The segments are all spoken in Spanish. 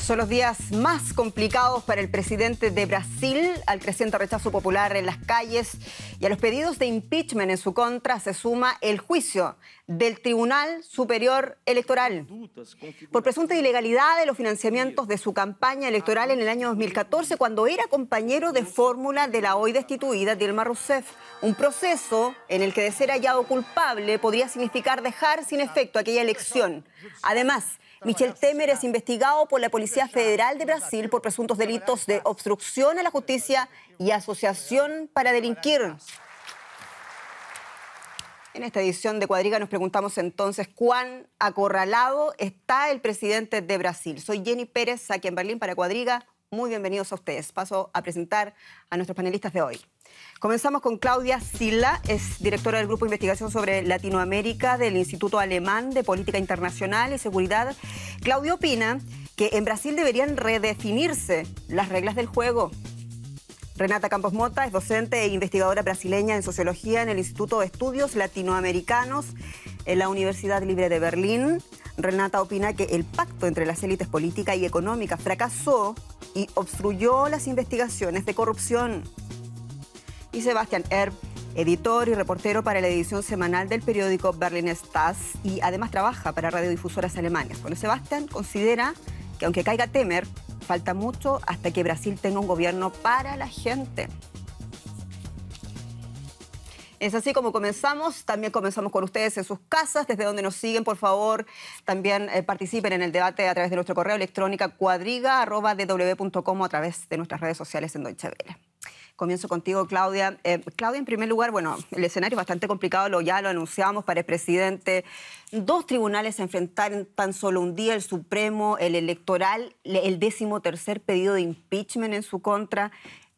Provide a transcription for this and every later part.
Son los días más complicados para el presidente de Brasil. Al creciente rechazo popular en las calles y a los pedidos de impeachment en su contra se suma el juicio del Tribunal Superior Electoral por presunta ilegalidad de los financiamientos de su campaña electoral en el año 2014, cuando era compañero de fórmula de la hoy destituida Dilma Rousseff. Un proceso en el que, de ser hallado culpable, podría significar dejar sin efecto aquella elección. Además, Michel Temer es investigado por la Policía Federal de Brasil por presuntos delitos de obstrucción a la justicia y asociación para delinquir. En esta edición de Cuadriga nos preguntamos entonces cuán acorralado está el presidente de Brasil. Soy Jenny Pérez, aquí en Berlín para Cuadriga. Muy bienvenidos a ustedes. Paso a presentar a nuestros panelistas de hoy. Comenzamos con Claudia Silla, es directora del Grupo de Investigación sobre Latinoamérica del Instituto Alemán de Política Internacional y Seguridad. Claudia opina que en Brasil deberían redefinirse las reglas del juego. Renata Campos Mota es docente e investigadora brasileña en Sociología en el Instituto de Estudios Latinoamericanos en la Universidad Libre de Berlín. Renata opina que el pacto entre las élites políticas y económicas fracasó y obstruyó las investigaciones de corrupción. Y Sebastian Erb, editor y reportero para la edición semanal del periódico Berliner Stas y además trabaja para radiodifusoras alemanas. Bueno, Sebastian considera que aunque caiga Temer, falta mucho hasta que Brasil tenga un gobierno para la gente. Es así como comenzamos. También comenzamos con ustedes en sus casas, desde donde nos siguen. Por favor, también participen en el debate a través de nuestro correo electrónico cuadriga@dw.com o a través de nuestras redes sociales en Deutsche Welle. Comienzo contigo, Claudia. Claudia, en primer lugar, bueno, el escenario es bastante complicado, ya lo anunciamos para el presidente. Dos tribunales a enfrentar en tan solo un día, el Supremo, el Electoral, el 13º pedido de impeachment en su contra,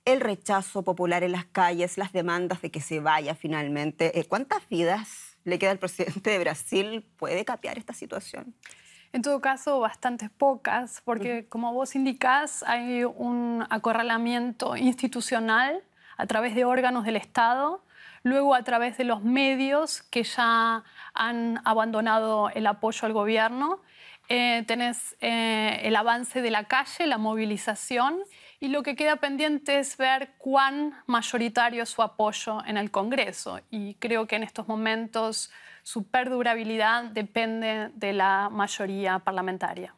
el rechazo popular en las calles, las demandas de que se vaya finalmente. ¿Cuántas vidas le queda al presidente de Brasil? ¿Puede capear esta situación? En todo caso, bastantes pocas, porque como vos indicás, hay un acorralamiento institucional a través de órganos del Estado, luego a través de los medios que ya han abandonado el apoyo al gobierno. Tenés el avance de la calle, la movilización, y lo que queda pendiente es ver cuán mayoritario es su apoyo en el Congreso. Y creo que en estos momentos su perdurabilidad depende de la mayoría parlamentaria.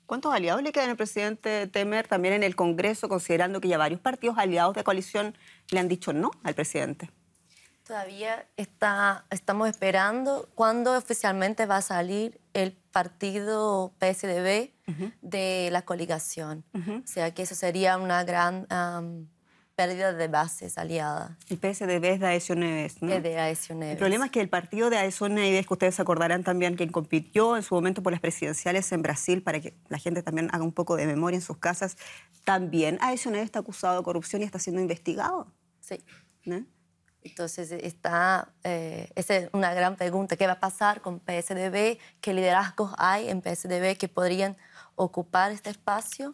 ¿Cuántos aliados le quedan al presidente Temer también en el Congreso, considerando que ya varios partidos aliados de coalición le han dicho no al presidente? Todavía estamos esperando cuándo oficialmente va a salir el partido PSDB de la coligación. O sea que eso sería una gran pérdida de bases aliadas. El PSDB es de Aécio Neves, ¿no? Es de Aécio Neves. El problema es que el partido de Aécio Neves, que ustedes se acordarán también, quien compitió en su momento por las presidenciales en Brasil, para que la gente también haga un poco de memoria en sus casas, también Aécio Neves está acusado de corrupción y está siendo investigado. Sí. ¿No? Entonces, esa es una gran pregunta. ¿Qué va a pasar con PSDB? ¿Qué liderazgos hay en PSDB que podrían ocupar este espacio?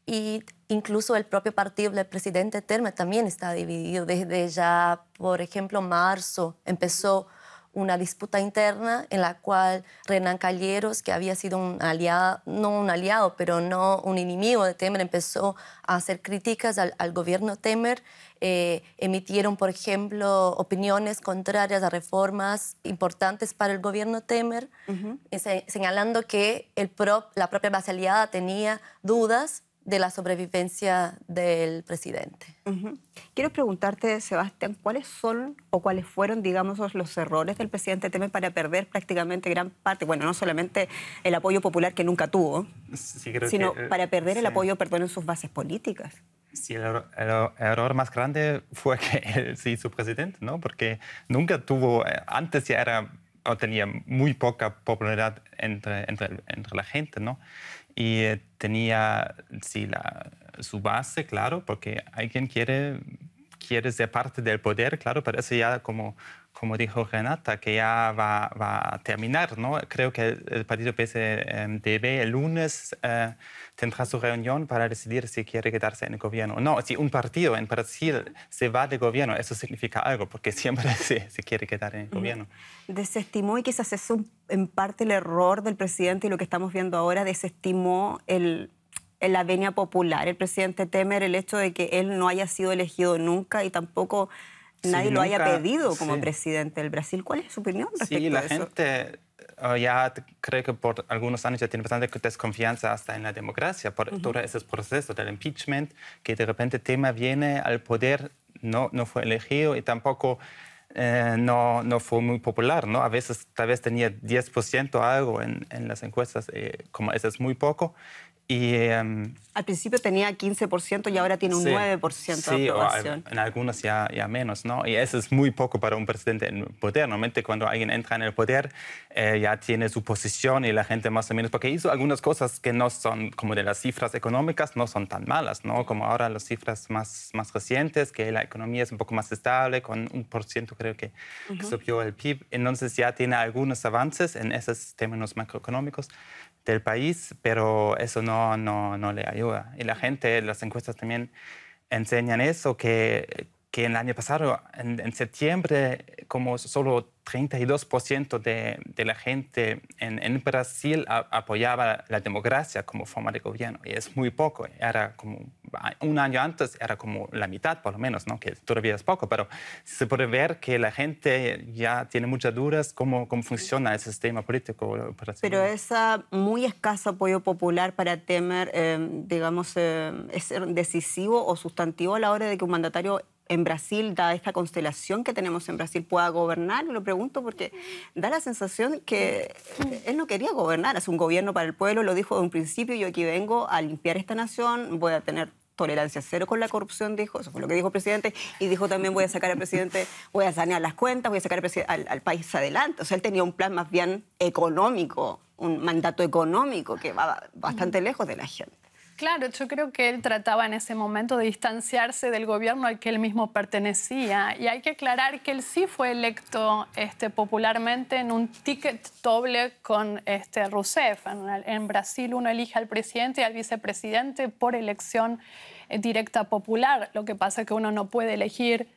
Y incluso el propio partido del presidente Temer también está dividido. Desde ya, por ejemplo, marzo empezó una disputa interna en la cual Renan Calheiros, que había sido un aliado, no un aliado, pero no un enemigo de Temer, empezó a hacer críticas al gobierno Temer. Emitieron, por ejemplo, opiniones contrarias a reformas importantes para el gobierno Temer, señalando que la propia base aliada tenía dudas de la sobrevivencia del presidente. Quiero preguntarte, Sebastián, ¿cuáles son o cuáles fueron, digamos, los errores del presidente Temer para perder prácticamente gran parte, bueno, no solamente el apoyo popular que nunca tuvo, sí, sino para perder el apoyo, perdón, en sus bases políticas? Sí, el error más grande fue que él se hizo presidente, ¿no? Porque nunca tuvo, antes ya era, o tenía muy poca popularidad entre la gente, ¿no? Y tenía, sí, su base, claro, porque alguien quiere ser parte del poder, claro, pero eso ya, como dijo Renata, que ya va a terminar, ¿no? Creo que el partido PSDB el lunes tendrá su reunión para decidir si quiere quedarse en el gobierno. No, si un partido en Brasil se va del gobierno, eso significa algo, porque siempre se quiere quedar en el gobierno. Desestimó, y quizás es en parte el error del presidente, y lo que estamos viendo ahora, desestimó el en la venia popular el presidente Temer el hecho de que él no haya sido elegido nunca y tampoco nadie lo haya pedido como presidente del Brasil? ¿Cuál es su opinión respecto a eso? Sí, la gente ya creo que por algunos años ya tiene bastante desconfianza hasta en la democracia por todo ese proceso del impeachment, que de repente Temer viene al poder, no fue elegido y tampoco no fue muy popular, ¿no? A veces tal vez tenía 10% algo en las encuestas, como eso es muy poco. Y, al principio tenía 15% y ahora tiene un 9% de aprobación. En algunos ya menos, ¿no? Y eso es muy poco para un presidente en poder. Normalmente cuando alguien entra en el poder ya tiene su posición y la gente más o menos... Porque hizo algunas cosas que no son, como de las cifras económicas, no son tan malas, ¿no? Como ahora las cifras más recientes, que la economía es un poco más estable, con 1% creo que subió el PIB. Entonces ya tiene algunos avances en esos términos macroeconómicos del país, pero eso no le ayuda. Y la gente, las encuestas también enseñan eso, que en el año pasado, en septiembre, como solo 32% de la gente en Brasil apoyaba la democracia como forma de gobierno. Y es muy poco. Era como un año antes, era como la mitad, por lo menos, ¿no? Que todavía es poco, pero se puede ver que la gente ya tiene muchas dudas cómo funciona el sistema político brasileño. Pero ese muy escaso apoyo popular para Temer, digamos, ¿es decisivo o sustantivo a la hora de que un mandatario en Brasil, dada esta constelación que tenemos en Brasil, pueda gobernar? Lo pregunto porque da la sensación que él no quería gobernar, es un gobierno para el pueblo, lo dijo de un principio: yo aquí vengo a limpiar esta nación, voy a tener tolerancia cero con la corrupción, dijo, eso fue lo que dijo el presidente, y dijo también: voy a sacar al presidente, voy a sanear las cuentas, voy a sacar al país adelante. O sea, él tenía un plan más bien económico, un mandato económico que va bastante lejos de la gente. Claro, yo creo que él trataba en ese momento de distanciarse del gobierno al que él mismo pertenecía. Y hay que aclarar que él sí fue electo popularmente en un ticket doble con Rousseff. En Brasil uno elige al presidente y al vicepresidente por elección directa popular. Lo que pasa es que uno no puede elegir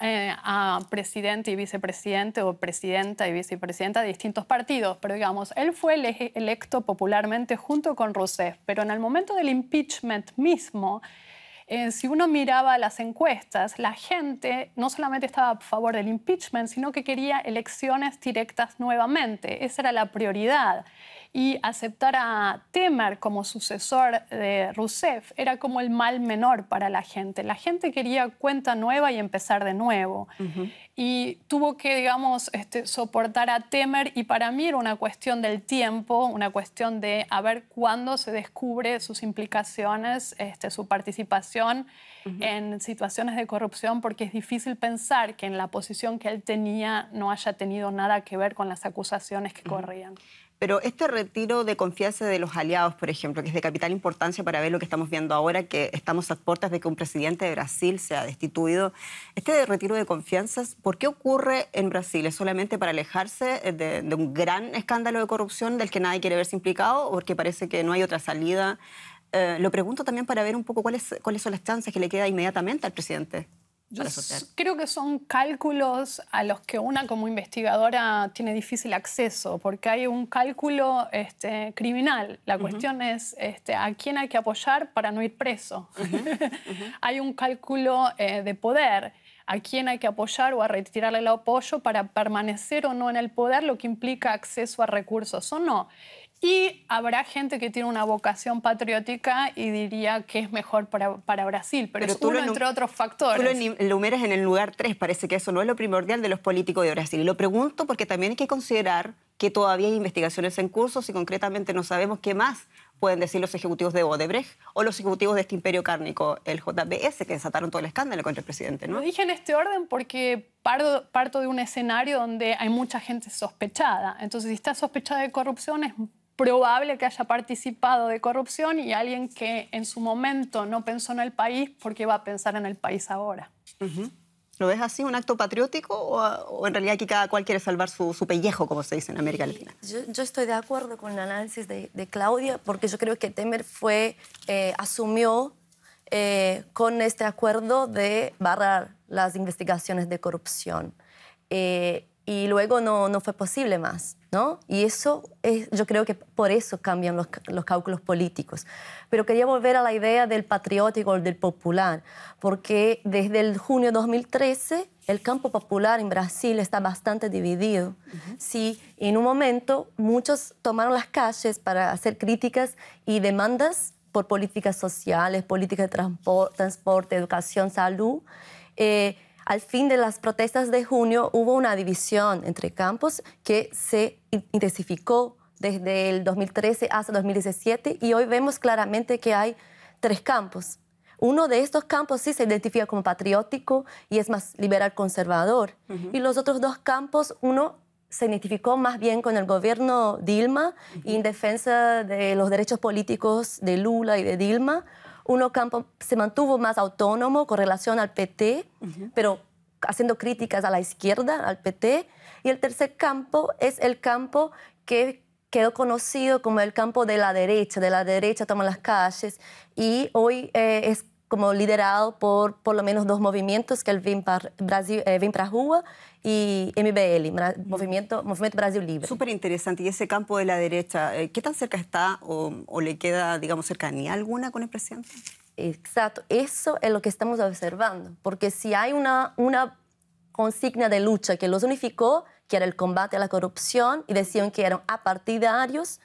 a presidente y vicepresidente o presidenta y vicepresidenta de distintos partidos. Pero digamos, él fue electo popularmente junto con Rousseff. Pero en el momento del impeachment mismo, si uno miraba las encuestas, la gente no solamente estaba a favor del impeachment, sino que quería elecciones directas nuevamente. Esa era la prioridad. Y aceptar a Temer como sucesor de Rousseff era como el mal menor para la gente. La gente quería cuenta nueva y empezar de nuevo. Y tuvo que, digamos, soportar a Temer, y para mí era una cuestión del tiempo, una cuestión de a ver cuándo se descubre sus implicaciones, su participación en situaciones de corrupción, porque es difícil pensar que en la posición que él tenía no haya tenido nada que ver con las acusaciones que corrían. Pero este retiro de confianza de los aliados, por ejemplo, que es de capital importancia para ver lo que estamos viendo ahora, que estamos a puertas de que un presidente de Brasil sea destituido, este retiro de confianzas, ¿por qué ocurre en Brasil? ¿Es solamente para alejarse de un gran escándalo de corrupción del que nadie quiere verse implicado, o porque parece que no hay otra salida? Lo pregunto también para ver un poco cuáles son las chances que le queda inmediatamente al presidente. Yo creo que son cálculos a los que una como investigadora tiene difícil acceso, porque hay un cálculo criminal. La cuestión es a quién hay que apoyar para no ir preso. Hay un cálculo de poder. A quién hay que apoyar o a retirarle el apoyo para permanecer o no en el poder, lo que implica acceso a recursos o no. Y habrá gente que tiene una vocación patriótica y diría que es mejor para Brasil, pero es uno entre otros factores. Tú lo enumeras en el lugar 3, parece que eso no es lo primordial de los políticos de Brasil. Y lo pregunto porque también hay que considerar que todavía hay investigaciones en curso y concretamente no sabemos qué más pueden decir los ejecutivos de Odebrecht o los ejecutivos de este imperio cárnico, el JBS, que desataron todo el escándalo contra el presidente, ¿no? Lo dije en este orden porque parto de un escenario donde hay mucha gente sospechada. Entonces, si está sospechada de corrupción, es probable que haya participado de corrupción, y alguien que en su momento no pensó en el país, ¿por qué va a pensar en el país ahora? ¿Lo ves así, un acto patriótico, o en realidad aquí cada cual quiere salvar su pellejo, como se dice en América Latina? Yo estoy de acuerdo con el análisis de Claudia, porque yo creo que Temer asumió con este acuerdo de barrar las investigaciones de corrupción. y luego no fue posible más, ¿no? Y eso yo creo que por eso cambian los cálculos políticos. Pero quería volver a la idea del patriótico o del popular, porque desde el junio de 2013 el campo popular en Brasil está bastante dividido. Sí, en un momento muchos tomaron las calles para hacer críticas y demandas por políticas sociales, políticas de transporte, educación, salud. Al fin de las protestas de junio hubo una división entre campos que se intensificó desde el 2013 hasta 2017 y hoy vemos claramente que hay 3 campos. Uno de estos campos sí se identifica como patriótico y es más liberal conservador. Y los otros 2 campos, uno se identificó más bien con el gobierno Dilma y en defensa de los derechos políticos de Lula y de Dilma. Uno campo se mantuvo más autónomo con relación al PT, pero haciendo críticas a la izquierda, al PT. Y el tercer campo es el campo que quedó conocido como el campo de la derecha toma las calles y hoy es como liderado por lo menos 2 movimientos, que es el Vem pra Rua y MBL, Movimiento Brasil Libre. Súper interesante. Y ese campo de la derecha, ¿qué tan cerca está o le queda, digamos, cercanía alguna con el presidente? Exacto, eso es lo que estamos observando, porque si hay una consigna de lucha que los unificó, que era el combate a la corrupción, y decían que eran apartidarios,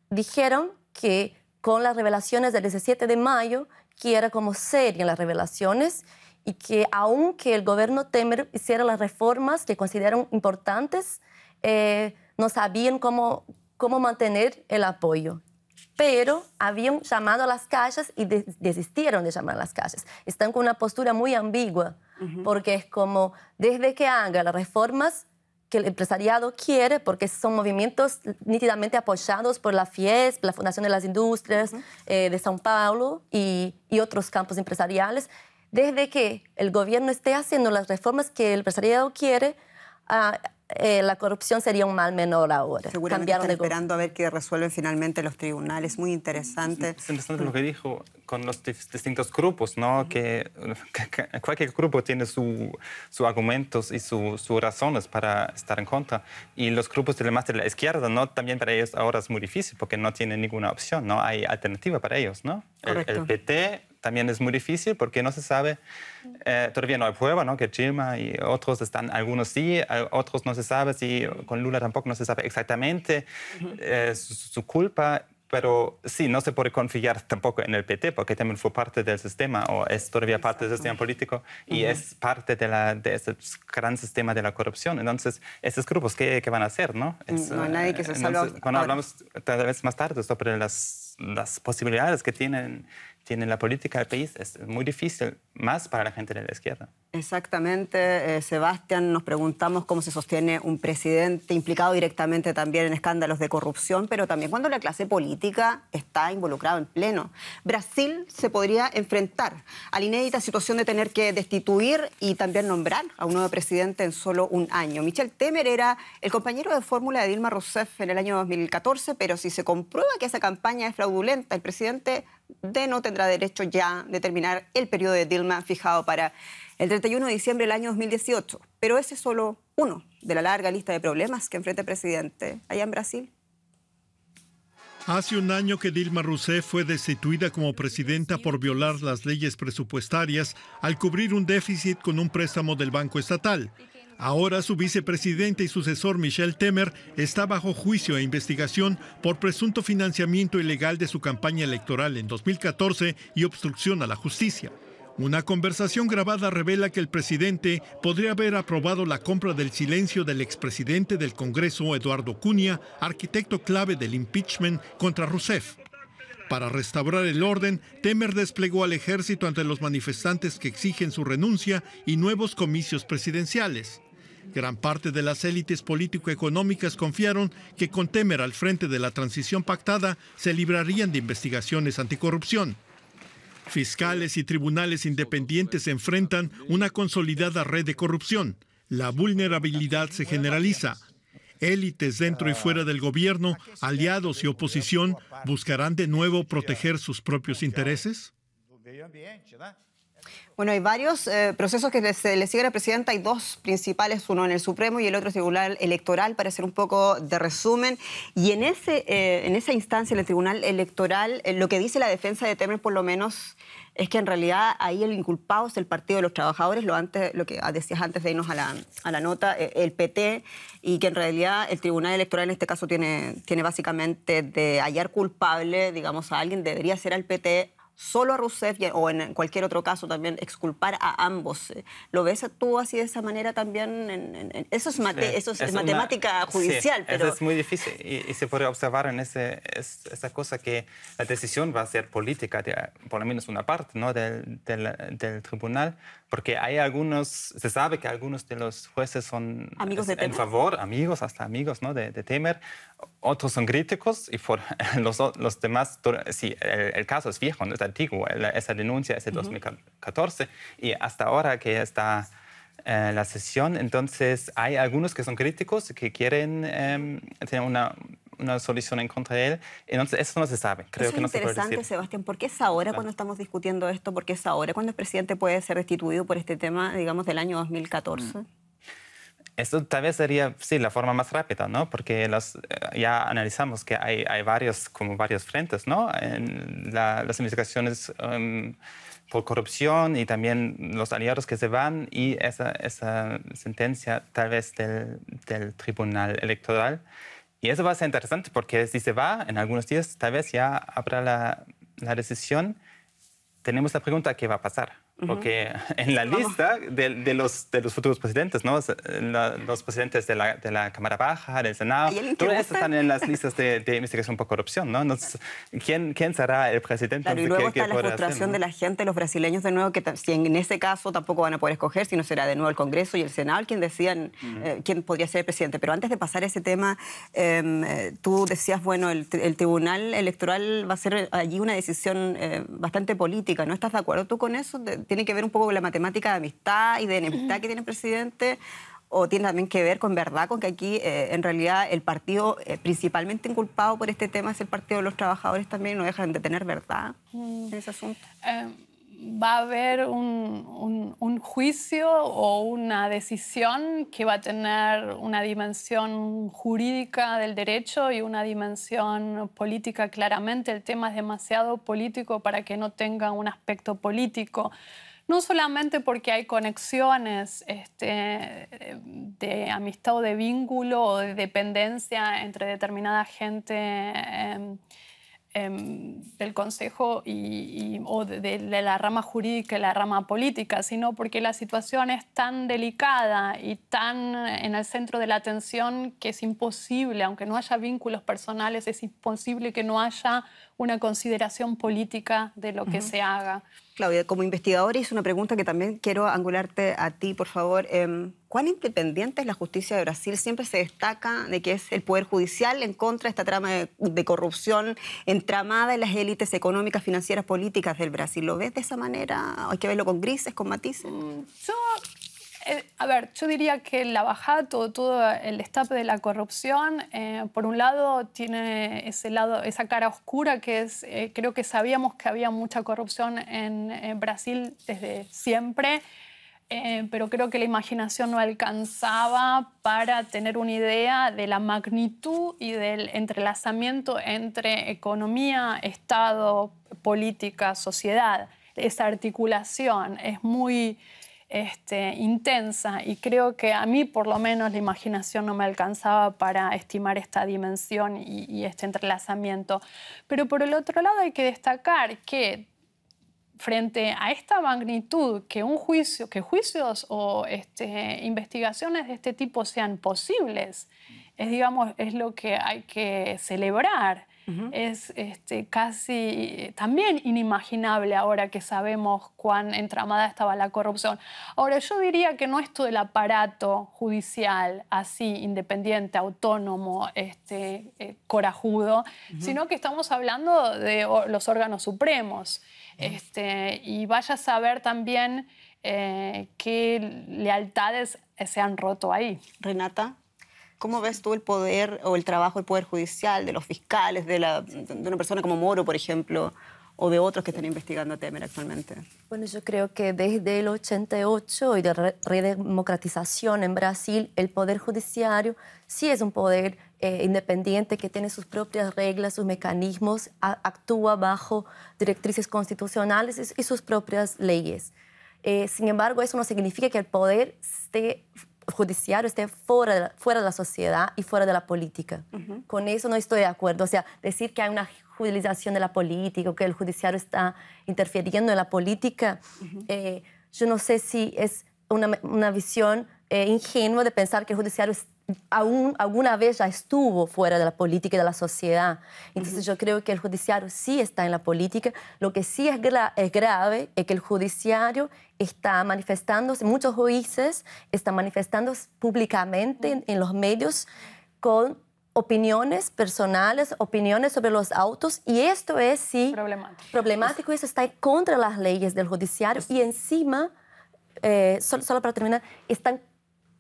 dijeron que con las revelaciones del 17 de mayo, que era como serían las revelaciones y que aunque el gobierno Temer hiciera las reformas que consideran importantes, no sabían cómo mantener el apoyo. Pero habían llamado a las calles y desistieron de llamar a las calles. Están con una postura muy ambigua, porque es como, desde que haga las reformas que el empresariado quiere, porque son movimientos nítidamente apoyados por la FIESP, la Fundación de las Industrias de São Paulo y otros campos empresariales, desde que el gobierno esté haciendo las reformas que el empresariado quiere, la corrupción sería un mal menor ahora. Seguramente están esperando a ver qué resuelven finalmente los tribunales. Muy interesante. Es interesante lo que dijo con los distintos grupos, ¿no? Que cualquier grupo tiene sus argumentos y sus razones para estar en contra. Y los grupos más de la izquierda, ¿no? También para ellos ahora es muy difícil porque no tienen ninguna opción, no hay alternativa para ellos, ¿no? El PT también es muy difícil porque no se sabe, todavía no hay prueba, ¿no? Que Dilma y otros están, algunos sí, otros no se sabe, si con Lula tampoco no se sabe exactamente su culpa, pero sí, no se puede confiar tampoco en el PT porque también fue parte del sistema o es todavía parte del sistema político y es parte de ese gran sistema de la corrupción. Entonces, esos grupos, ¿qué van a hacer, no? No hay nadie que se salva. Cuando hablamos tal vez más tarde sobre las posibilidades que tiene la política del país, es muy difícil, más para la gente de la izquierda. Exactamente, Sebastián, nos preguntamos cómo se sostiene un presidente implicado directamente también en escándalos de corrupción, pero también cuando la clase política está involucrada en pleno. Brasil se podría enfrentar a la inédita situación de tener que destituir y también nombrar a un nuevo presidente en solo un año. Michel Temer era el compañero de fórmula de Dilma Rousseff en el año 2014, pero si se comprueba que esa campaña es fraudulenta, el presidente no tendrá derecho ya de terminar el periodo de Dilma fijado para el 31 de diciembre del año 2018. Pero ese es solo uno de la larga lista de problemas que enfrenta el presidente allá en Brasil. Hace un año que Dilma Rousseff fue destituida como presidenta por violar las leyes presupuestarias al cubrir un déficit con un préstamo del Banco Estatal. Ahora su vicepresidente y sucesor Michel Temer está bajo juicio e investigación por presunto financiamiento ilegal de su campaña electoral en 2014 y obstrucción a la justicia. Una conversación grabada revela que el presidente podría haber aprobado la compra del silencio del expresidente del Congreso, Eduardo Cunha, arquitecto clave del impeachment contra Rousseff. Para restaurar el orden, Temer desplegó al ejército ante los manifestantes que exigen su renuncia y nuevos comicios presidenciales. Gran parte de las élites político-económicas confiaron que con Temer al frente de la transición pactada se librarían de investigaciones anticorrupción. Fiscales y tribunales independientes enfrentan una consolidada red de corrupción. La vulnerabilidad se generaliza. Élites dentro y fuera del gobierno, aliados y oposición, ¿buscarán de nuevo proteger sus propios intereses? Bueno, hay varios procesos que se le siguen al presidente. Hay dos principales, uno en el Supremo y el otro en el Tribunal Electoral, para hacer un poco de resumen. Y en esa instancia, en el Tribunal Electoral, lo que dice la defensa de Temer, por lo menos, es que en realidad ahí el inculpado es el Partido de los Trabajadores, lo que decías antes de irnos a la nota, el PT, y que en realidad el Tribunal Electoral en este caso tiene básicamente de hallar culpable, digamos, a alguien, debería ser al PT, solo a Rousseff o en cualquier otro caso también exculpar a ambos. ¿Lo ves tú así de esa manera también? Eso es matemática judicial. Sí, pero eso es muy difícil y se puede observar en esa cosa que la decisión va a ser política, por lo menos una parte, ¿no? del tribunal, porque hay se sabe que algunos de los jueces son amigos de Temer, en favor, hasta amigos, ¿no? de Temer, otros son críticos y los demás, sí, el caso es viejo, ¿no? Es antiguo, esa denuncia es de 2014 y hasta ahora que está la sesión, entonces hay algunos que son críticos que quieren tener una solución en contra de él, entonces eso no se sabe. Creo eso que no es se puede interesante, decir. Sebastián. ¿Por qué es ahora cuando estamos discutiendo esto? ¿Por qué es ahora cuando el presidente puede ser destituido por este tema, digamos, del año 2014? Esto tal vez sería, sí, la forma más rápida, ¿no? Porque ya analizamos que hay varios frentes, ¿no? Las investigaciones por corrupción y también los aliados que se van y esa sentencia tal vez del Tribunal Electoral. Y eso va a ser interesante porque si se va, en algunos días tal vez ya habrá la decisión. Tenemos la pregunta, ¿qué va a pasar? Porque en la lista de los futuros presidentes, ¿no? Los presidentes de la Cámara Baja, del Senado, todos estos están en las listas de investigación por corrupción, ¿no? Entonces, ¿quién será el presidente? Claro, y luego está la frustración de la gente, los brasileños de nuevo, que si en ese caso tampoco van a poder escoger, sino será de nuevo el Congreso y el Senado quien decían quién podría ser el presidente. Pero antes de pasar a ese tema, tú decías, bueno, el Tribunal Electoral va a ser allí una decisión bastante política, ¿no? ¿Estás de acuerdo tú con eso? ¿Tiene que ver un poco con la matemática de amistad y de enemistad que tiene el presidente? ¿O tiene también que ver con verdad, con que aquí en realidad el partido principalmente inculpado por este tema es el Partido de los Trabajadores también y no dejan de tener verdad en ese asunto? Va a haber un juicio o una decisión que va a tener una dimensión jurídica del derecho y una dimensión política claramente. El tema es demasiado político para que no tenga un aspecto político. No solamente porque hay conexiones de amistad o de vínculo o de dependencia entre determinada gente del Consejo o de la rama jurídica y la rama política, sino porque la situación es tan delicada y tan en el centro de la atención que es imposible, aunque no haya vínculos personales, es imposible que no haya una consideración política de lo que se haga. Claudia, como investigadora hice una pregunta que también quiero angularte a ti, por favor. ¿Cuán independiente es la justicia de Brasil? Siempre se destaca de que es el Poder Judicial en contra de esta trama de corrupción entramada en las élites económicas, financieras, políticas del Brasil. ¿Lo ves de esa manera? ¿Hay que verlo con grises, con matices? Yo diría que la bajada, todo el destape de la corrupción, por un lado tiene esa cara oscura que es, creo que sabíamos que había mucha corrupción en Brasil desde siempre, pero creo que la imaginación no alcanzaba para tener una idea de la magnitud y del entrelazamiento entre economía, Estado, política, sociedad. Esa articulación es muy intensa y creo que a mí por lo menos la imaginación no me alcanzaba para estimar esta dimensión y este entrelazamiento. Pero por el otro lado hay que destacar que frente a esta magnitud, que juicios o investigaciones de este tipo sean posibles, es lo que hay que celebrar. Es casi también inimaginable ahora que sabemos cuán entramada estaba la corrupción. Ahora, yo diría que no es todo el aparato judicial así, independiente, autónomo, corajudo, sino que estamos hablando de los órganos supremos. Y vaya a saber también qué lealtades se han roto ahí. Renata, ¿cómo ves tú el poder o el trabajo del Poder Judicial, de los fiscales, de una persona como Moro, por ejemplo, o de otros que están investigando a Temer actualmente? Bueno, yo creo que desde el 88 y de redemocratización en Brasil, el Poder Judiciario sí es un poder independiente que tiene sus propias reglas, sus mecanismos, actúa bajo directrices constitucionales y sus propias leyes. Sin embargo, eso no significa que el poder judiciario esté fuera de la sociedad y fuera de la política. Con eso no estoy de acuerdo. O sea, decir que hay una judicialización de la política o que el judiciario está interfiriendo en la política, yo no sé si es una visión ingenua de pensar que el judiciario alguna vez ya estuvo fuera de la política y de la sociedad. Entonces yo creo que el judiciario sí está en la política. Lo que sí es grave es que el judiciario está manifestándose, muchos jueces están manifestándose públicamente en los medios con opiniones personales, opiniones sobre los autos, y esto es sí problemático. Eso está contra las leyes del judiciario y encima, solo para terminar, están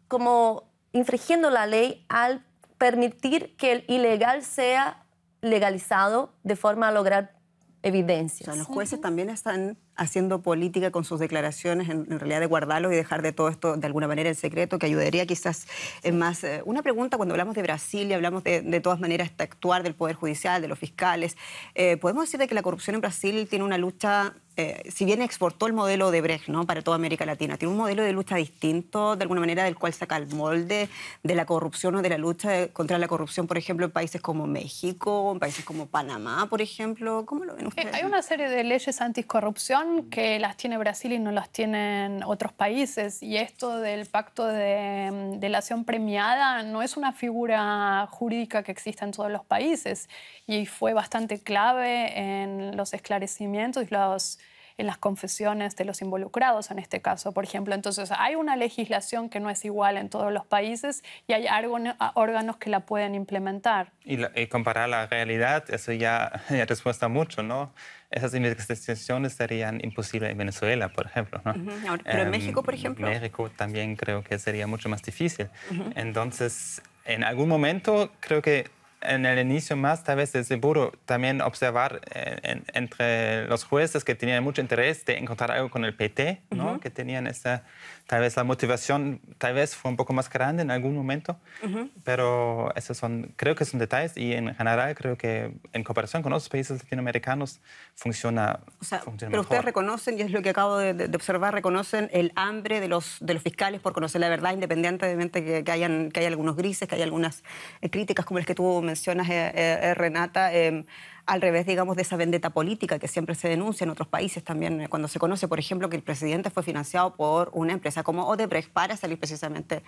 como infringiendo la ley al permitir que el ilegal sea legalizado de forma a lograr evidencias. O sea, los jueces también están haciendo política con sus declaraciones, en realidad de guardarlos y dejar de todo esto de alguna manera en secreto, que ayudaría quizás más. Una pregunta, cuando hablamos de Brasil y hablamos de todas maneras de actuar del Poder Judicial, de los fiscales, podemos decir de que la corrupción en Brasil tiene una lucha, si bien exportó el modelo de Brecht, ¿no?, para toda América Latina, tiene un modelo de lucha distinto, de alguna manera, del cual saca el molde de la corrupción o de la lucha contra la corrupción, por ejemplo, en países como México, en países como Panamá, por ejemplo. ¿Cómo lo ven ustedes? Hay una serie de leyes anticorrupción que las tiene Brasil y no las tienen otros países. Y esto del pacto de delación premiada no es una figura jurídica que exista en todos los países. Y fue bastante clave en los esclarecimientos y en las confesiones de los involucrados en este caso, por ejemplo. Entonces, hay una legislación que no es igual en todos los países y hay órganos que la pueden implementar. Y comparar la realidad, eso ya respuesta mucho, ¿no? Esas investigaciones serían imposibles en Venezuela, por ejemplo, ¿no? Pero en México, por ejemplo. En México también creo que sería mucho más difícil. Entonces, en algún momento creo que en el inicio más, tal vez es seguro también observar entre los jueces que tenían mucho interés de encontrar algo con el PT, ¿no? Que tenían tal vez la motivación, tal vez fue un poco más grande en algún momento, pero esos creo que son detalles y en general creo que en cooperación con otros países latinoamericanos funciona pero mejor. ustedes reconocen, y es lo que acabo de observar, reconocen el hambre de los fiscales por conocer la verdad, independientemente que hay algunos grises, que hay algunas críticas como las que tú mencionas, Renata, al revés, digamos, de esa vendetta política que siempre se denuncia en otros países también, cuando se conoce, por ejemplo, que el presidente fue financiado por una empresa como Odebrecht para salir precisamente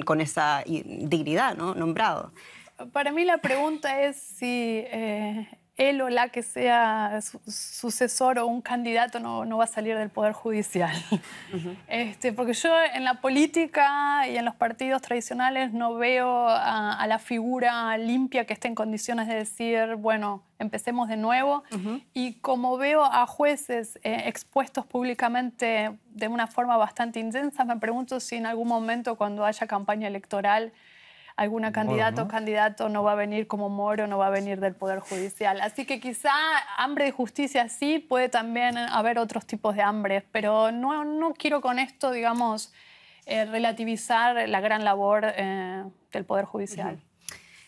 con esa dignidad, ¿no?, nombrado. Para mí la pregunta es si él o la que sea sucesor o un candidato no va a salir del Poder Judicial. Porque yo en la política y en los partidos tradicionales no veo a la figura limpia que esté en condiciones de decir, bueno, empecemos de nuevo. Y como veo a jueces expuestos públicamente de una forma bastante intensa, me pregunto si en algún momento, cuando haya campaña electoral, alguna candidato o candidato no va a venir como Moro, no va a venir del Poder Judicial. Así que quizá hambre de justicia sí, puede también haber otros tipos de hambre, pero no quiero con esto, digamos, relativizar la gran labor del Poder Judicial.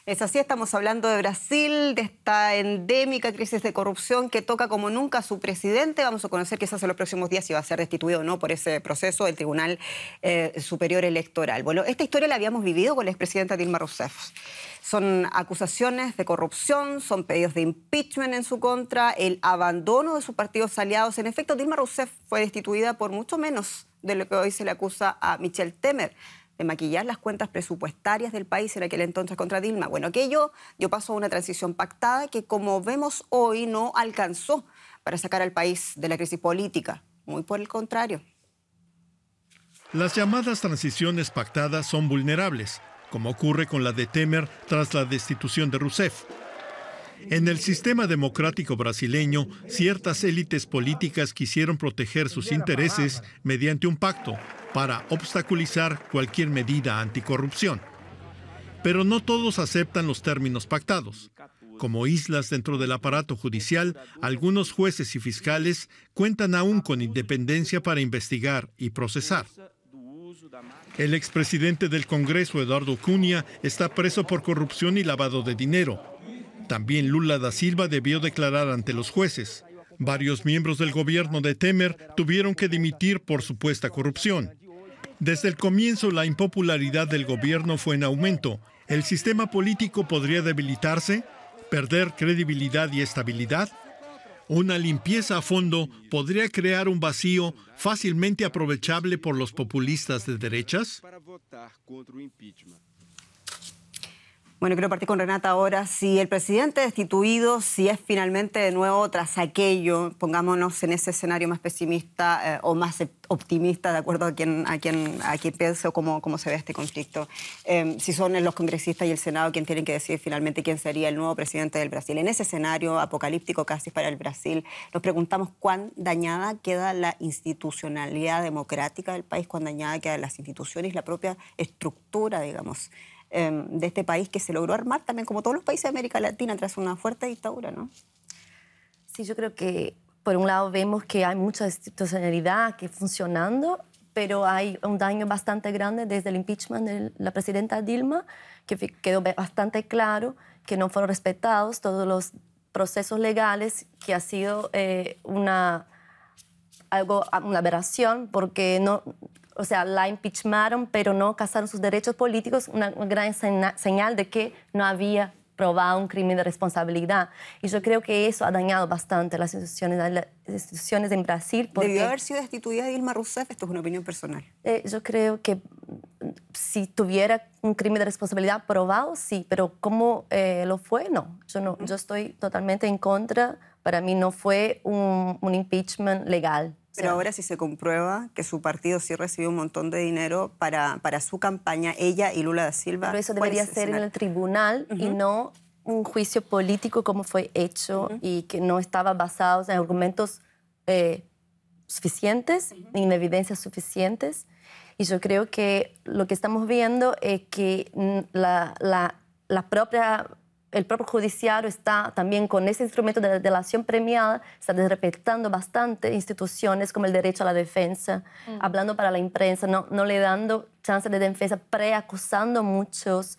Es así, estamos hablando de Brasil, de esta endémica crisis de corrupción que toca como nunca a su presidente. Vamos a conocer quizás en los próximos días si va a ser destituido o no por ese proceso del Tribunal Superior Electoral. Bueno, esta historia la habíamos vivido con la expresidenta Dilma Rousseff. Son acusaciones de corrupción, son pedidos de impeachment en su contra, el abandono de sus partidos aliados. En efecto, Dilma Rousseff fue destituida por mucho menos de lo que hoy se le acusa a Michel Temer, de maquillar las cuentas presupuestarias del país en aquel entonces contra Dilma. Bueno, aquello dio paso a una transición pactada que, como vemos hoy, no alcanzó para sacar al país de la crisis política. Muy por el contrario. Las llamadas transiciones pactadas son vulnerables, como ocurre con la de Temer tras la destitución de Rousseff. En el sistema democrático brasileño, ciertas élites políticas quisieron proteger sus intereses mediante un pacto para obstaculizar cualquier medida anticorrupción. Pero no todos aceptan los términos pactados. Como islas dentro del aparato judicial, algunos jueces y fiscales cuentan aún con independencia para investigar y procesar. El expresidente del Congreso, Eduardo Cunha, está preso por corrupción y lavado de dinero. También Lula da Silva debió declarar ante los jueces. Varios miembros del gobierno de Temer tuvieron que dimitir por supuesta corrupción. Desde el comienzo, la impopularidad del gobierno fue en aumento. ¿El sistema político podría debilitarse? ¿Perder credibilidad y estabilidad? Una limpieza a fondo podría crear un vacío fácilmente aprovechable por los populistas de derechas. Bueno, quiero partir con Renata ahora. Si el presidente destituido, si es finalmente de nuevo tras aquello, pongámonos en ese escenario más pesimista o más optimista, de acuerdo a quien piense o cómo se ve este conflicto, si son los congresistas y el Senado quien tienen que decidir finalmente quién sería el nuevo presidente del Brasil. En ese escenario apocalíptico casi para el Brasil, nos preguntamos cuán dañada queda la institucionalidad democrática del país, cuán dañada quedan las instituciones y la propia estructura, digamos, de este país que se logró armar también, como todos los países de América Latina, tras una fuerte dictadura, ¿no? Sí, yo creo que por un lado vemos que hay mucha institucionalidad que funcionando, pero hay un daño bastante grande desde el impeachment de la presidenta Dilma, que quedó bastante claro que no fueron respetados todos los procesos legales, que ha sido una aberración, porque no... O sea, la impeachmaron, pero no casaron sus derechos políticos, una gran señal de que no había probado un crimen de responsabilidad. Y yo creo que eso ha dañado bastante las instituciones en Brasil. Porque ¿debió haber sido destituida Dilma Rousseff? Esto es una opinión personal. Yo creo que si tuviera un crimen de responsabilidad probado, sí, pero ¿cómo lo fue? No. Yo estoy totalmente en contra. Para mí no fue un impeachment legal. Pero ahora si se comprueba que su partido sí recibió un montón de dinero para su campaña, ella y Lula da Silva... Pero eso debería ser en el tribunal y no un juicio político como fue hecho y que no estaba basado en argumentos suficientes, en evidencias suficientes. Y yo creo que lo que estamos viendo es que el propio judiciario está también con ese instrumento de delación premiada, está desrespetando bastante instituciones como el derecho a la defensa, hablando para la imprensa, no le dando chance de defensa, preacusando muchos,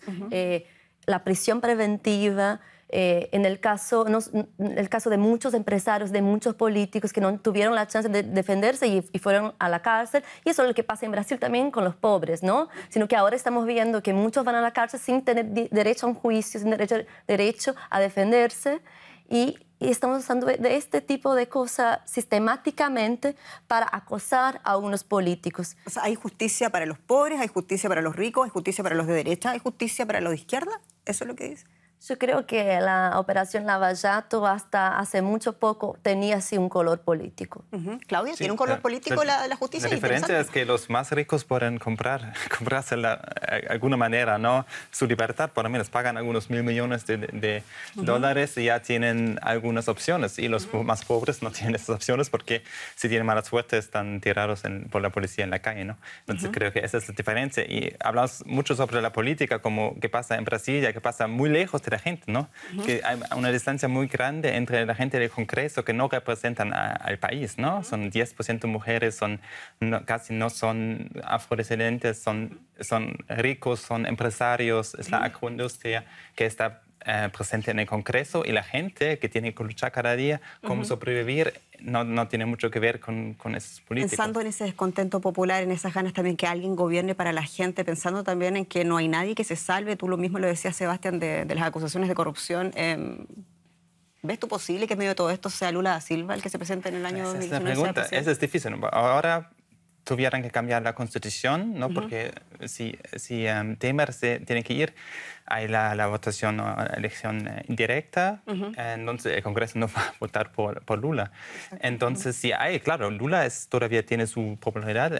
la prisión preventiva, en el caso de muchos empresarios, de muchos políticos que no tuvieron la chance de defenderse y fueron a la cárcel. Y eso es lo que pasa en Brasil también con los pobres, ¿no? Sino que ahora estamos viendo que muchos van a la cárcel sin tener derecho a un juicio, sin derecho a defenderse. Y estamos usando de este tipo de cosas sistemáticamente para acosar a unos políticos. O sea, ¿hay justicia para los pobres, hay justicia para los ricos, hay justicia para los de derecha, hay justicia para los de izquierda? ¿Eso es lo que dice? Yo creo que la operación Lava Jato hasta hace mucho poco tenía así un color político. Claudia, ¿tiene un color político la justicia? La diferencia es que los más ricos pueden comprarse de alguna manera, ¿no? Su libertad, por lo menos pagan algunos $1.000 millones de dólares y ya tienen algunas opciones. Y los más pobres no tienen esas opciones porque si tienen mala suerte están tirados por la policía en la calle, ¿no? Entonces creo que esa es la diferencia. Y hablamos mucho sobre la política, como que pasa en Brasilia, que pasa muy lejos de la gente, ¿no? Que hay una distancia muy grande entre la gente del Congreso que no representan al país, ¿no? Son 10% mujeres, casi no son afrodescendientes, son ricos, son empresarios, es la agroindustria que está presente en el Congreso y la gente que tiene que luchar cada día cómo sobrevivir no tiene mucho que ver con esos políticos. Pensando en ese descontento popular, en esas ganas también que alguien gobierne para la gente, pensando también en que no hay nadie que se salve, tú lo mismo lo decías, Sebastián, de las acusaciones de corrupción. ¿Ves tú posible que en medio de todo esto sea Lula da Silva el que se presente en el año 2019? Esa es la pregunta, esa es difícil. Ahora tuvieran que cambiar la Constitución, ¿no? Porque si Temer se tiene que ir, hay la votación o elección indirecta, entonces el Congreso no va a votar por Lula. Entonces, sí hay, claro, Lula todavía tiene su popularidad,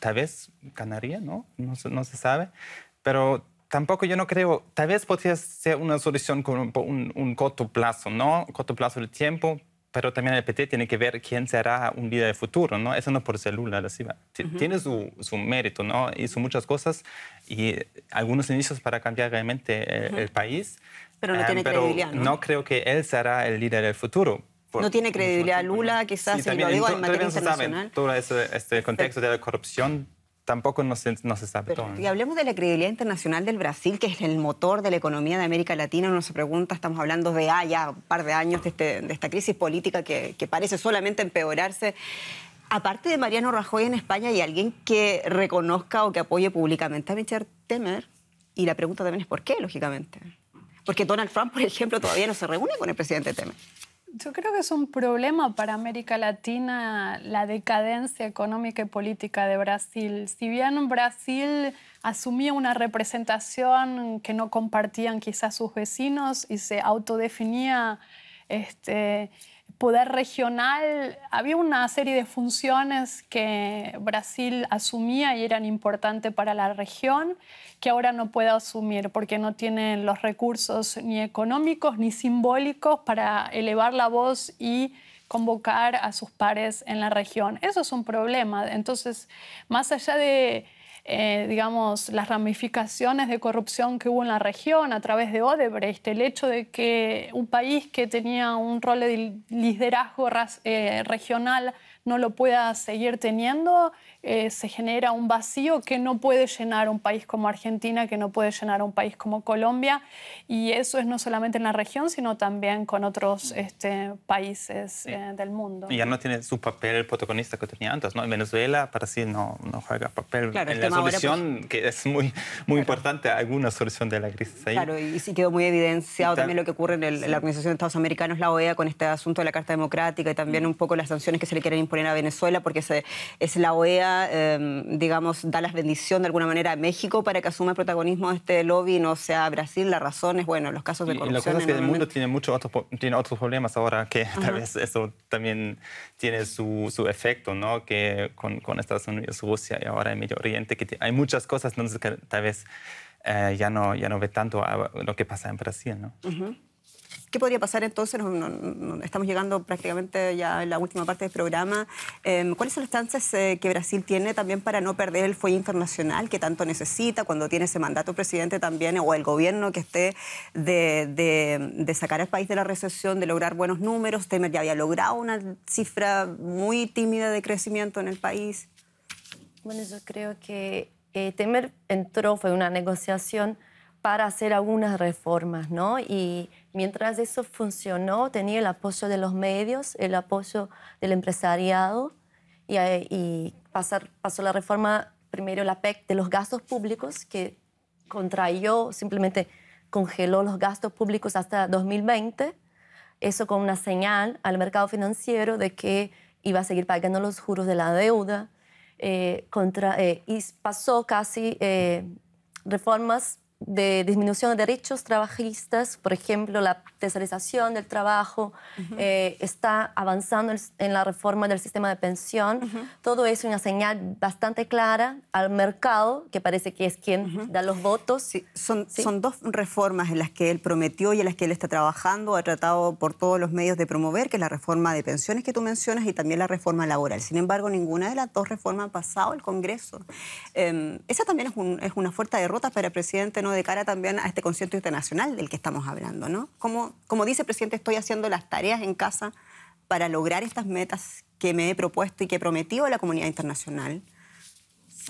tal vez ganaría, ¿no? No se sabe, pero tampoco yo no creo, tal vez podría ser una solución con un corto plazo, ¿no? Corto plazo de tiempo, pero también el PT tiene que ver quién será un líder del futuro, ¿no? Eso no por ser Lula da Silva. Tiene su mérito, ¿no? Hizo muchas cosas y algunos inicios para cambiar realmente el país. Pero no tiene credibilidad, ¿no? No creo que él será el líder del futuro. No tiene credibilidad Lula, quizás, sí, si también, lo digo en materia no se sabe. internacional. Todo este contexto de la corrupción tampoco no se sabe todo. Y hablemos de la credibilidad internacional del Brasil, que es el motor de la economía de América Latina. Uno se pregunta, estamos hablando de ya un par de años de esta crisis política que parece solamente empeorarse. Aparte de Mariano Rajoy en España, ¿hay alguien que reconozca o que apoye públicamente a Michel Temer? Y la pregunta también es ¿por qué, lógicamente? Porque Donald Trump, por ejemplo, todavía no se reúne con el presidente Temer. Yo creo que es un problema para América Latina la decadencia económica y política de Brasil. Si bien Brasil asumía una representación que no compartían quizás sus vecinos y se autodefinía poder regional, había una serie de funciones que Brasil asumía y eran importantes para la región, que ahora no puede asumir porque no tiene los recursos ni económicos ni simbólicos para elevar la voz y convocar a sus pares en la región. Eso es un problema. Entonces, más allá de digamos, las ramificaciones de corrupción que hubo en la región a través de Odebrecht, el hecho de que un país que tenía un rol de liderazgo regional no lo pueda seguir teniendo, se genera un vacío que no puede llenar un país como Argentina, que no puede llenar un país como Colombia, y eso es no solamente en la región, sino también con otros países del mundo. Y ya no tiene su papel protagonista que tenía antes, ¿no? En Venezuela, Brasil no juega papel claro, en la solución, que es muy importante, alguna solución de la crisis ahí. Claro, y sí quedó muy evidenciado también lo que ocurre en la Organización de Estados Americanos, la OEA, con este asunto de la Carta Democrática y también un poco las sanciones que se le quieren imponer a Venezuela, porque es la OEA, digamos, da la bendición de alguna manera a México para que asuma el protagonismo de este lobby y no sea Brasil. La razón es, bueno, los casos de corrupción. Y la cosa es que el mundo tiene otros problemas ahora, que tal vez eso también tiene su efecto, ¿no? Que con Estados Unidos, Rusia y ahora el Medio Oriente, que hay muchas cosas, entonces que tal vez ya no ve tanto a lo que pasa en Brasil, ¿no? ¿Qué podría pasar entonces? Estamos llegando prácticamente ya en la última parte del programa. ¿Cuáles son las chances que Brasil tiene también para no perder el fuelle internacional que tanto necesita cuando tiene ese mandato presidente también, o el gobierno que esté de sacar al país de la recesión, de lograr buenos números? Temer ya había logrado una cifra muy tímida de crecimiento en el país. Bueno, yo creo que Temer fue una negociación para hacer algunas reformas, ¿no? Y mientras eso funcionó, tenía el apoyo de los medios, el apoyo del empresariado y pasó la reforma, primero la PEC de los gastos públicos, que simplemente congeló los gastos públicos hasta 2020, eso con una señal al mercado financiero de que iba a seguir pagando los juros de la deuda, y pasó casi reformas de disminución de derechos trabajistas, por ejemplo, la tercerización del trabajo, está avanzando en la reforma del sistema de pensión. Todo eso es una señal bastante clara al mercado, que parece que es quien da los votos. Sí, son dos reformas en las que él prometió y en las que él está trabajando, ha tratado por todos los medios de promover, que es la reforma de pensiones que tú mencionas y también la reforma laboral. Sin embargo, ninguna de las dos reformas ha pasado al Congreso. Esa también es una fuerte derrota para el presidente, ¿no? De cara también a este concierto internacional del que estamos hablando, ¿no? Como dice el presidente, estoy haciendo las tareas en casa para lograr estas metas que me he propuesto y que he prometido a la comunidad internacional.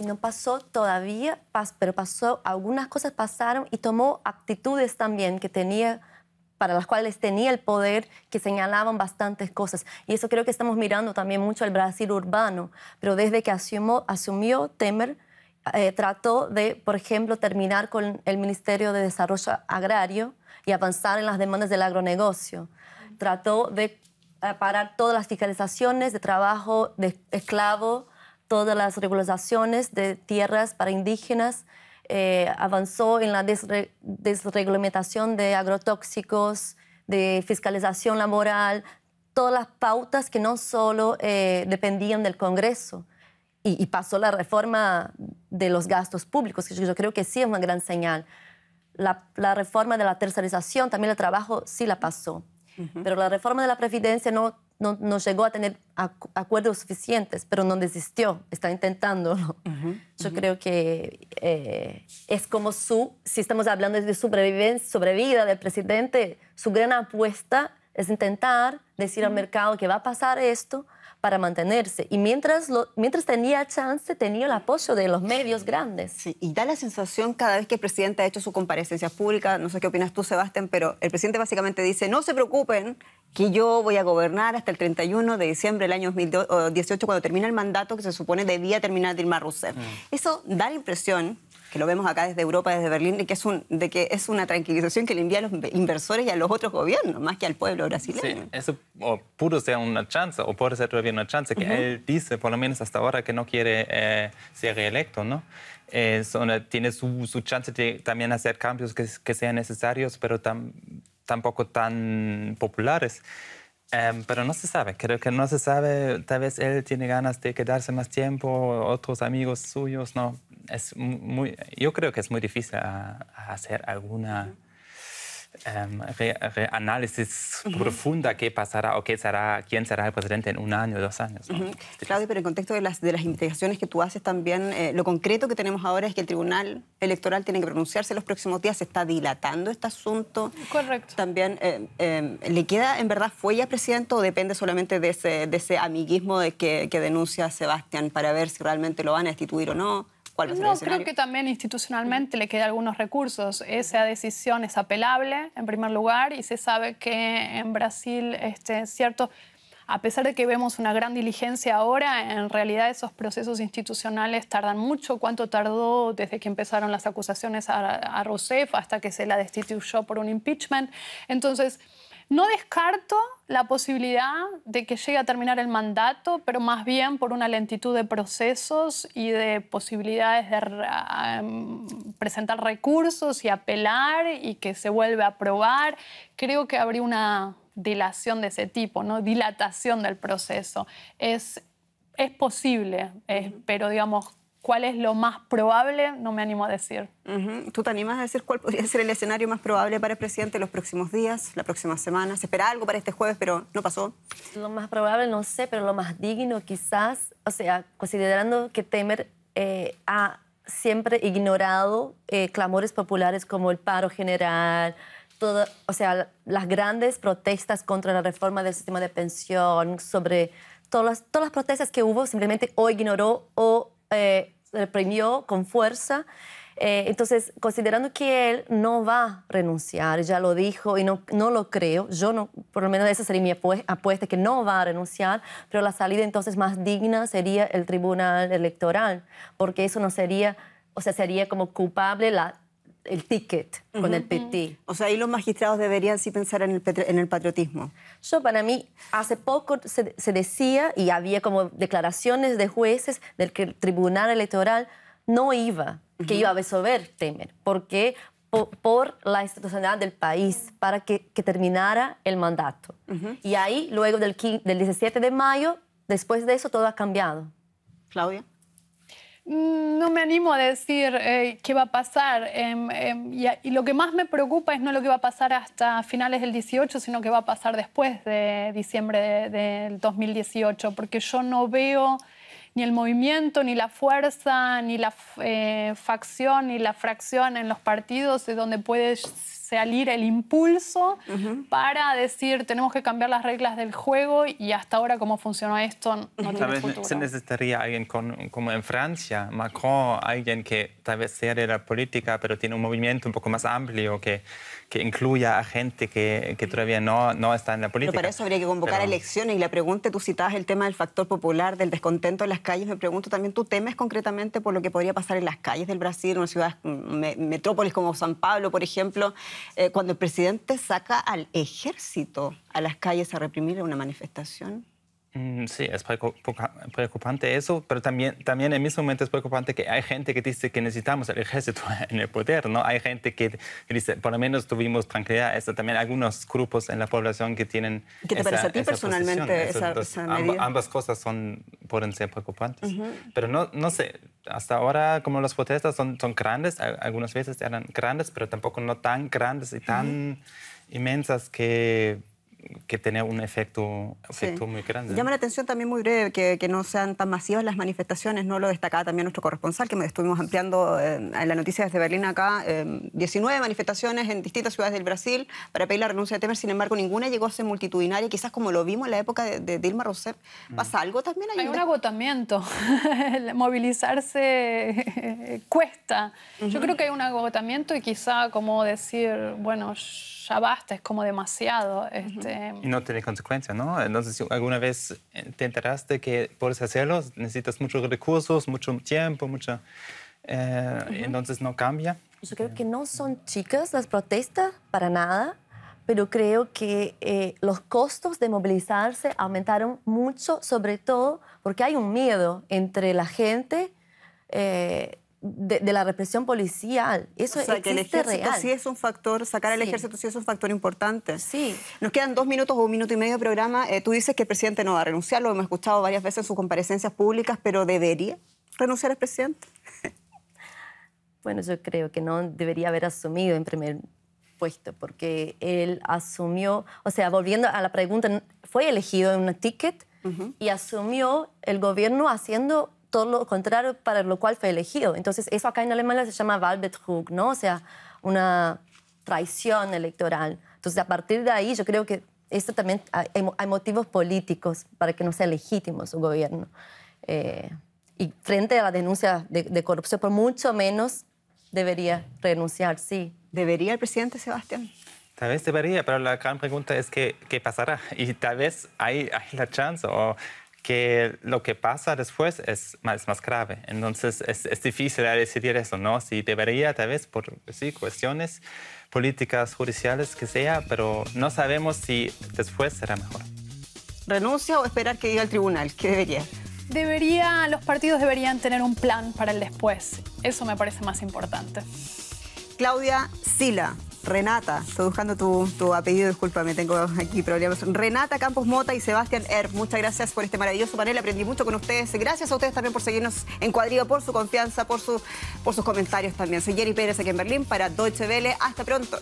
No pasó todavía, pero algunas cosas pasaron y tomó actitudes también para las cuales tenía el poder, que señalaban bastantes cosas. Y eso creo que estamos mirando también mucho al Brasil urbano, pero desde que asumió Temer, trató de, por ejemplo, terminar con el Ministerio de Desarrollo Agrario y avanzar en las demandas del agronegocio. Trató de parar todas las fiscalizaciones de trabajo de esclavo, todas las regularizaciones de tierras para indígenas, avanzó en la desreglamentación de agrotóxicos, de fiscalización laboral, todas las pautas que no solo dependían del Congreso. Y pasó la reforma de los gastos públicos, que yo creo que sí es una gran señal. La reforma de la tercerización, también el trabajo, sí la pasó. Pero la reforma de la previdencia no no llegó a tener acuerdos suficientes, pero no desistió, está intentándolo. Yo creo que es como si estamos hablando de sobrevida del presidente, su gran apuesta es intentar decir al mercado que va a pasar esto para mantenerse. Y mientras tenía chance, tenía el apoyo de los medios grandes. Sí, y da la sensación cada vez que el presidente ha hecho su comparecencia pública, no sé qué opinas tú, Sebastián, pero el presidente básicamente dice, no se preocupen, que yo voy a gobernar hasta el 31 de diciembre del año 2018, cuando termina el mandato que se supone debía terminar Dilma Rousseff. Eso da la impresión, que lo vemos acá desde Europa, desde Berlín, de que es una tranquilización que le envía a los inversores y a los otros gobiernos, más que al pueblo brasileño. Sí, eso pudo ser una chance, o puede ser todavía una chance, que él dice, por lo menos hasta ahora, que no quiere ser reelecto, ¿no? Tiene su chance de también hacer cambios que sean necesarios, pero tampoco tan populares. Pero no se sabe, creo que no se sabe, tal vez él tiene ganas de quedarse más tiempo, otros amigos suyos, no. Yo creo que es muy difícil hacer alguna análisis profunda qué pasará o quién será el presidente en un año, 2 años, ¿no? Claudio, pero en contexto de las investigaciones que tú haces también, lo concreto que tenemos ahora es que el Tribunal Electoral tiene que pronunciarse los próximos días, se está dilatando este asunto. Correcto. También, ¿le queda en verdad fuelle al presidente o depende solamente de ese amiguismo que denuncia Sebastián para ver si realmente lo van a destituir o no? No, creo que también institucionalmente le quedan algunos recursos. Esa decisión es apelable, en primer lugar, y se sabe que en Brasil, cierto, a pesar de que vemos una gran diligencia ahora, en realidad esos procesos institucionales tardan mucho. ¿Cuánto tardó desde que empezaron las acusaciones a Rousseff hasta que se la destituyó por un impeachment? Entonces, no descarto la posibilidad de que llegue a terminar el mandato, pero más bien por una lentitud de procesos y de posibilidades de presentar recursos y apelar y que se vuelva a aprobar. Creo que habría una dilación de ese tipo, ¿no? Dilatación del proceso. Es posible, pero digamos, ¿cuál es lo más probable? No me animo a decir. ¿Tú te animas a decir cuál podría ser el escenario más probable para el presidente los próximos días, la próxima semana? Se espera algo para este jueves, pero no pasó. Lo más probable, no sé, pero lo más digno quizás, o sea, considerando que Temer ha siempre ignorado clamores populares como el paro general, o sea, las grandes protestas contra la reforma del sistema de pensión, sobre todas las protestas que hubo, simplemente o ignoró o reprimió con fuerza. Entonces, considerando que él no va a renunciar, ya lo dijo y no lo creo, yo no, por lo menos esa sería mi apuesta, que no va a renunciar, pero la salida entonces más digna sería el Tribunal Electoral, porque eso no sería, o sea, sería como culpable el ticket con el PT. O sea, ahí los magistrados deberían sí pensar en el patriotismo. Para mí, hace poco se decía, y había como declaraciones de jueces, del que el Tribunal Electoral no iba, que iba a resolver Temer, porque por la institucionalidad del país, para que terminara el mandato. Y ahí, luego del 17 de mayo, después de eso, todo ha cambiado. Claudia. No me animo a decir qué va a pasar. Y lo que más me preocupa es no lo que va a pasar hasta finales del 18, sino que va a pasar después de diciembre del 2018, porque yo no veo ni el movimiento, ni la fuerza, ni la facción, ni la fracción en los partidos de donde puede salir el impulso para decir tenemos que cambiar las reglas del juego y hasta ahora cómo funcionó esto no tiene futuro. Se necesitaría alguien como en Francia, Macron, alguien que tal vez sea de la política pero tiene un movimiento un poco más amplio que incluya a gente que todavía no está en la política. Pero para eso habría que convocar elecciones y la pregunta, tú citabas el tema del factor popular, del descontento en las calles, me pregunto también, ¿tú temes concretamente por lo que podría pasar en las calles del Brasil, una ciudad, metrópolis como San Pablo, por ejemplo, cuando el presidente saca al ejército a las calles a reprimir una manifestación? Sí, es preocupante eso, pero también en el mismo momento es preocupante que hay gente que dice que necesitamos el ejército en el poder, ¿no? Hay gente que dice, por lo menos tuvimos tranquilidad. También algunos grupos en la población que tienen ¿Qué te parece a ti personalmente esa medida? Ambas cosas pueden ser preocupantes. Pero no sé, hasta ahora como las protestas son grandes, algunas veces eran grandes, pero tampoco no tan grandes y tan inmensas que que tener un efecto muy grande. Llama la atención también muy breve que no sean tan masivas las manifestaciones, no lo destacaba también nuestro corresponsal, que me estuvimos ampliando en la noticia desde Berlín acá, 19 manifestaciones en distintas ciudades del Brasil para pedir la renuncia de Temer, sin embargo ninguna llegó a ser multitudinaria, quizás como lo vimos en la época de Dilma Rousseff. ¿Pasa algo también? Hay un agotamiento, movilizarse cuesta. Yo creo que hay un agotamiento y quizá como decir, bueno, ya basta, es como demasiado. Y no tiene consecuencias, ¿no? Entonces, si alguna vez te enteraste que puedes hacerlo, necesitas muchos recursos, mucho tiempo, entonces no cambia. Yo creo que no son chicas las protestas para nada, pero creo que los costos de movilizarse aumentaron mucho, sobre todo porque hay un miedo entre la gente de la represión policial. Eso que el ejército real. Sí es un factor, sacar al ejército sí es un factor importante. Sí. Nos quedan 2 minutos o 1 minuto y medio de programa. Tú dices que el presidente no va a renunciar, lo hemos escuchado varias veces en sus comparecencias públicas, pero ¿debería renunciar el presidente? Bueno, yo creo que no debería haber asumido en primer puesto, porque él asumió, o sea, volviendo a la pregunta, fue elegido en un ticket y asumió el gobierno haciendo todo lo contrario para lo cual fue elegido. Entonces, eso acá en Alemania se llama Wahlbetrug, ¿no? O sea, una traición electoral. Entonces, a partir de ahí, yo creo que esto también hay motivos políticos para que no sea legítimo su gobierno. Y frente a la denuncia de corrupción, por mucho menos debería renunciar, sí. ¿Debería el presidente, Sebastián? Tal vez debería, pero la gran pregunta es qué pasará. Y tal vez hay la chance o que lo que pasa después es más grave. Entonces es difícil decidir eso, ¿no? Si debería, tal vez por cuestiones políticas, judiciales, que sea, pero no sabemos si después será mejor. ¿Renuncia o esperar que diga el tribunal? ¿Qué debería? Los partidos deberían tener un plan para el después. Eso me parece más importante. Claudia Sila, Renata, estoy buscando tu apellido, discúlpame, tengo aquí problemas. Renata Campos Mota y Sebastián Erb, muchas gracias por este maravilloso panel, aprendí mucho con ustedes. Gracias a ustedes también por seguirnos en Cuadriga, por su confianza, por sus comentarios también. Soy Jenny Pérez aquí en Berlín para Deutsche Welle. Hasta pronto.